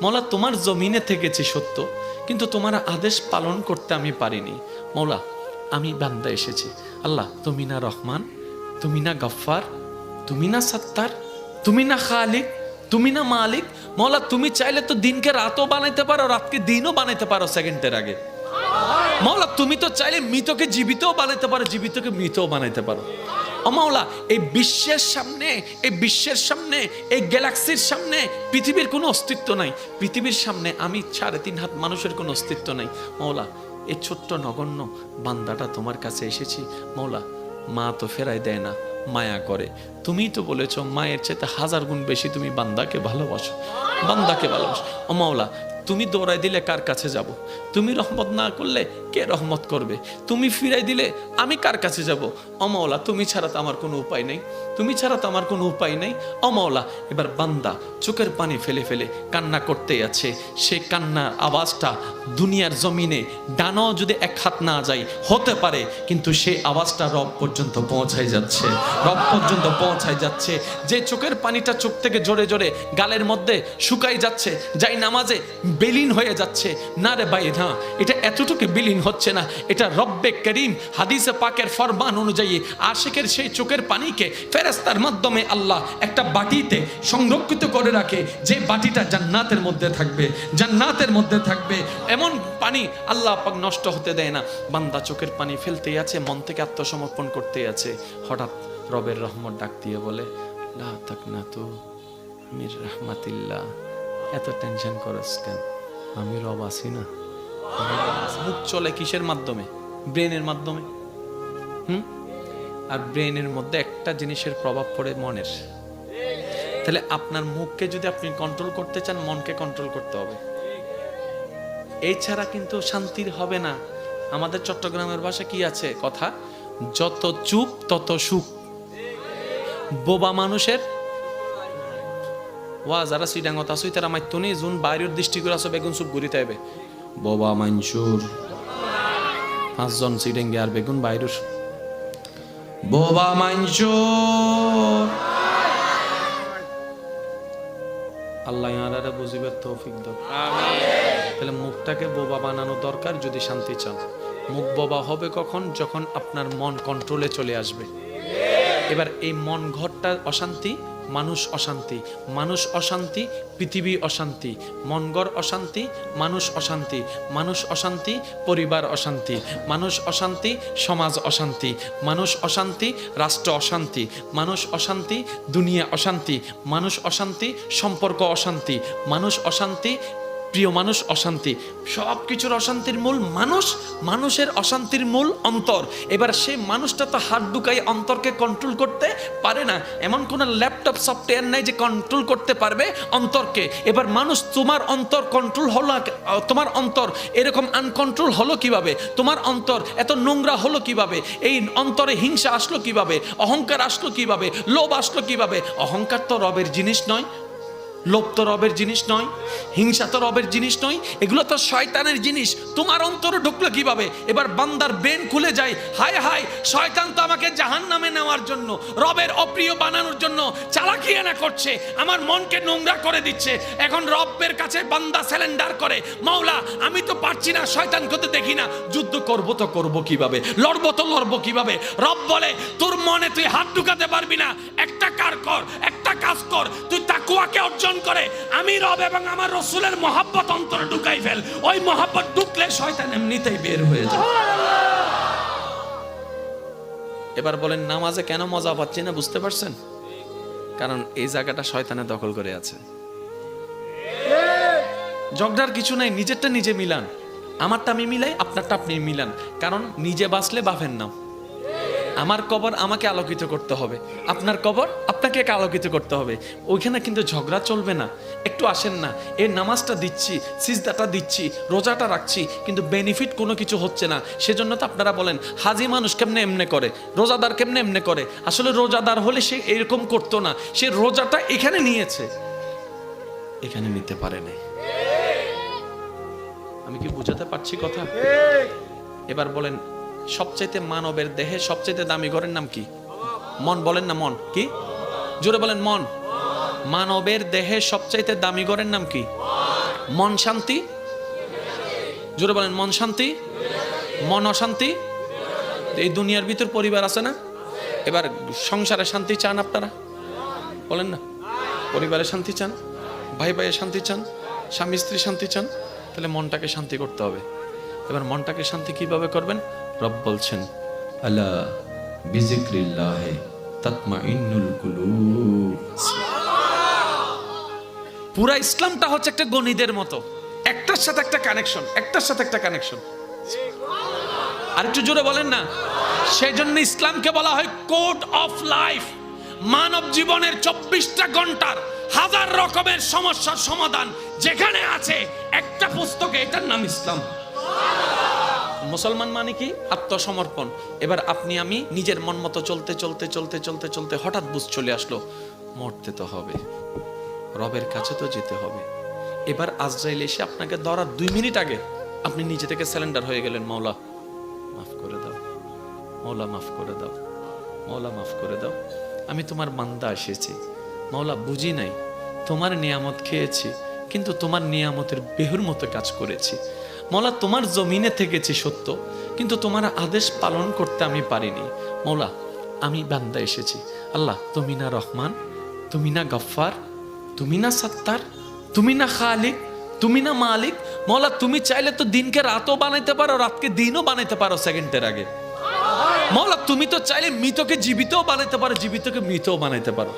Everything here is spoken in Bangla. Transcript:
মৌলা তোমার জমিনে থেকেছি সত্য, কিন্তু তোমার আদেশ পালন করতে আমি পারিনি। মৌলা আমি বান্দা এসেছি, আল্লাহ তুমি না রহমান, তুমি না গফফার, তুমি না সত্তার, তুমি না খালিক, তুমি না মালিক। মৌলা তুমি চাইলে তো দিনকে রাতও বানাইতে পারো, রাতকে দিনও বানাইতে পারো সেকেন্ডের আগে। মৌলা তুমি তো চাইলে মৃতকে জীবিতও বানাইতে পারো, জীবিতকে মৃতও বানাইতে পারো। ও মাওলা, এই বিশ্বের সামনে, এই বিশ্বের সামনে, এই গ্যালাক্সির সামনে পৃথিবীর কোনো অস্তিত্ব নাই। পৃথিবীর সামনে আমি 3.5 হাত মানুষের কোনো অস্তিত্ব নাই। মাওলা এই ছোট্ট নগণ্য বান্দাটা তোমার কাছে এসেছি। মাওলা মা তো ফেরাই দেয় না, মায়া করে। তুমিই তো বলেছো মায়ের চাইতে 1000 গুণ বেশি তুমি বান্দাকে ভালোবাসো, বান্দাকে ভালোবাসো। ও মাওলা তুমি দৌড়াই দিলে কার কাছে যাব? তুমি রহমত না করলে কে রহমত করবে? তুমি ফিরাই দিলে আমি কার কাছে যাব? ও মাওলা তুমি ছাড়া তো আমার কোনো উপায় নেই, তুমি ছাড়া তো আমার কোনো উপায় নেই। ও মাওলা এবার বান্দা চোখের পানি ফেলে ফেলে কান্না করতেই আছে। সেই কান্নার আওয়াজটা দুনিয়ার জমিনে ডানাও যদি 1 হাত না যায় হতে পারে, কিন্তু সেই আওয়াজটা রব পর্যন্ত পৌঁছায় যাচ্ছে, রব পর্যন্ত পৌঁছায় যাচ্ছে। যে চোখের পানিটা চোখ থেকে জোরে জোরে গালের মধ্যে শুকাই যাচ্ছে, যাই নামাজে বিলীন হয়ে যাচ্ছে। না রে ভাই, না, এটা এতটুকু বিলীন হচ্ছে না, এটা রব্বে করিম হাদিসে পাকের ফরমান অনুযায়ী আশিকের সেই চোখের পানিকে ফেরেশতার মাধ্যমে আল্লাহ একটা বাটিতে সংরক্ষিত করে রাখে, যে বাটিটা জান্নাতের মধ্যে থাকবে, জান্নাতের মধ্যে থাকবে। এমন পানি আল্লাহ পাক নষ্ট হতে দেয় না। বান্দা চোখের পানি ফেলতেই আছে, মন থেকে আত্মসমর্পণ করতেই আছে। হঠাৎ রবের রহমত ডাক দিয়ে বলে, লা তাকনাতু মির রাহমাতিল্লাহ। এত টেনশন করস কেন? আমি রব আছি না। মুখ চলে কিসের মাধ্যমে? ব্রেনের মাধ্যমে। আর ব্রেনের মধ্যে একটা জিনিসের প্রভাব পড়ে মনের। তাহলে আপনার মুখকে যদি আপনি কন্ট্রোল করতে চান, মনকে কন্ট্রোল করতে হবে। এই ছাড়া কিন্তু শান্তির হবে না। আমাদের চট্টগ্রামের ভাষা কি আছে কথা, যত চুপ তত সুখ। বোবা মানুষের ওয়া যারা সিডাঙ্গত আসুই তারা মাইতনি জুন বাইরের দৃষ্টি করে আসো বেগুন সুপ ঘুরিতে হবে। বোবা মানসুর 5 জন সিডেঙ্গে আর বেগুন বাইরের বোবা মানসুর। আল্লাহ ইয়ারারে বুঝিবার তৌফিক দাও। তাহলে মুখটাকে বোবা বানানো দরকার যদি শান্তি চান। মুখ বোবা হবে কখন? যখন আপনার মন কন্ট্রোলে চলে আসবে। এবার এই মন ঘরটা অশান্তি, মানুষ অশান্তি, মানুষ অশান্তি, পৃথিবী অশান্তি, মনগড় অশান্তি, মানুষ অশান্তি, মানুষ অশান্তি, পরিবার অশান্তি, মানুষ অশান্তি, সমাজ অশান্তি, মানুষ অশান্তি, রাষ্ট্র অশান্তি, মানুষ অশান্তি, দুনিয়া অশান্তি, মানুষ অশান্তি, সম্পর্ক অশান্তি, মানুষ অশান্তি, প্রিয় মানুষ অশান্তি। সব কিছুর অশান্তির মূল মানুষ, মানুষের অশান্তির মূল অন্তর। এবার সেই মানুষটা তো হাত ঢুকাই অন্তরকে কন্ট্রোল করতে পারে না। এমন কোনো ল্যাপটপ সফটওয়্যার নাই যে কন্ট্রোল করতে পারবে অন্তরকে। এবার মানুষ, তোমার অন্তর কন্ট্রোল হলো, তোমার অন্তর এরকম আনকন্ট্রোল হলো কিভাবে? তোমার অন্তর এত নোংরা হলো কিভাবে? এই অন্তরে হিংসা আসলো কিভাবে? অহংকার আসলো কিভাবে? লোভ আসলো কিভাবে? অহংকার তো রবের জিনিস নয়, লোভ তো রবের জিনিস নয়, হিংসা তো রবের জিনিস নয়, এগুলো তো শয়তানের জিনিস। তোমার অন্তরে ঢুকলো কিভাবে? এবার বান্দার ব্রেন খুলে যায়, হায় হায়, শয়তান তো আমাকে জাহান্নামে নেওয়ার জন্য, রবের অপ্রিয় বানানোর জন্য চালাকিয়ানা করছে, আমার মনকে নোংরা করে দিচ্ছে। এখন রবের কাছে বান্দা স্যালেন্ডার করে, মাওলা আমি তো পারছি না, শয়তানকে তো দেখি না, যুদ্ধ করবো তো করবো কিভাবে, লড়বো তো লড়বো কিভাবে? রব বলে, তোর মনে তুই হাত ঢুকাতে পারবি না, একটা কাজ কর, তুই তাকওয়াকে অর্জন করে আমি রব এবং আমার রাসূলের মহব্বত অন্তরে ঢুকাই ফেল। ওই মহব্বত ঢুকলে শয়তান এমনিতেই বের হয়ে যায়। এবার বলেন নামাজে কেন মজা পাচ্ছি না, বুঝতে পারছেন? কারণ এই জায়গাটা শয়তানে দখল করে আছে। ঝগড়ার কিছু নাই, নিজেরটা নিজে মিলান, আমারটা আমি মিলাই, আপনারটা আপনি মিলান। কারণ নিজে বাঁচলে বাপের নাম। আমার কবর আমাকে আলোকিত করতে হবে, আপনার কবর আপনাকে আলোকিত করতে হবে। ওইখানে কিন্তু ঝগড়া চলবে না। একটু আসেন না, এই নামাজটা দিচ্ছি, সিজদাটা দিচ্ছি, রোজাটা রাখছি, কিন্তু বেনিফিট কোনো কিছু হচ্ছে না। সেজন্য তো আপনারা বলেন হাজি মানুষ কেমনে এমনে করে, রোজাদার কেমনে এমনে করে। আসলে রোজাদার হলে সে এরকম করতো না, সে রোজাটা এখানে নিয়েছে, এখানে নিতে পারে না। আমি কি বুঝাতে পারছি কথা? এবার বলেন সবচাইতে মানবের দেহে সবচাইতে দামি ঘরের নাম কি? মন। বলেন না মন কি? জোরে বলেন মন। মানবের দেহে সবচাইতে দামি ঘরের নাম কি? মন শান্তি, জোরে বলেন মন শান্তি, মন অশান্তি। এই দুনিয়ার ভিতর পরিবার আছে না? এবার সংসারে শান্তি চান আপনারা? বলেন না, পরিবারে শান্তি চান, ভাই ভাইয়ের শান্তি চান, স্বামী স্ত্রী শান্তি চান, তাহলে মনটাকে শান্তি করতে হবে। এবার মনটাকে শান্তি কিভাবে করবেন? রব বলছেন আলা বিজিক্রিল্লাহি তাতমাইন্নুল কুলুব। পুরা ইসলামটা হচ্ছে একটা গণিতের মতো, একটার সাথে একটা কানেকশন, একটার সাথে একটা কানেকশন। আর একটু জোরে বলেন না। সেই জন্য ইসলামকে বলা হয় কোড অফ লাইফ। মানব জীবনের 24টা ঘন্টার হাজার রকমের সমস্যার সমাধান যেখানে আছে একটা পুস্তকে, এটার নাম ইসলাম। মুসলমান মানে কি? আত্মসমর্পণ। এবার আপনি আমি নিজের মন মতো চলতে চলতে চলতে চলতে চলতে হঠাৎ বুঝ চলে আসলো, মরতে তো হবে, রবের কাছে তো যেতে হবে। এবার আজরাইল এসে আপনাকে ধরার 2 মিনিট আগে আপনি নিজে থেকে স্যালেন্ডার হয়ে গেলেন, মাওলা মাফ করে দাও, মাওলা মাফ করে দাও, মাওলা মাফ করে দাও, আমি তোমার বান্দা এসেছি, মাওলা বুঝি নাই, তোমার নিয়ামত খেয়েছি কিন্তু তোমার নিয়ামতের বেহুর মতো কাজ করেছি, মাওলা তোমার জমিনে থেকেছি সত্য কিন্তু তোমার আদেশ পালন করতে আমি পারিনি, মাওলা আমি বান্দা এসেছি। আল্লাহ তুমি না রহমান, তুমি না গফফার, তুমি না সত্তার, তুমি না খালিক, তুমি না মালিক। মাওলা তুমি চাইলে তো দিনকে রাতও বানাইতে পারো, রাতকে দিনও বানাইতে পারো সেকেন্ডের আগে। মাওলা তুমি তো চাইলে মৃতকে জীবিতও বানাইতে পারো, জীবিতকে মৃতও বানাইতে পারো।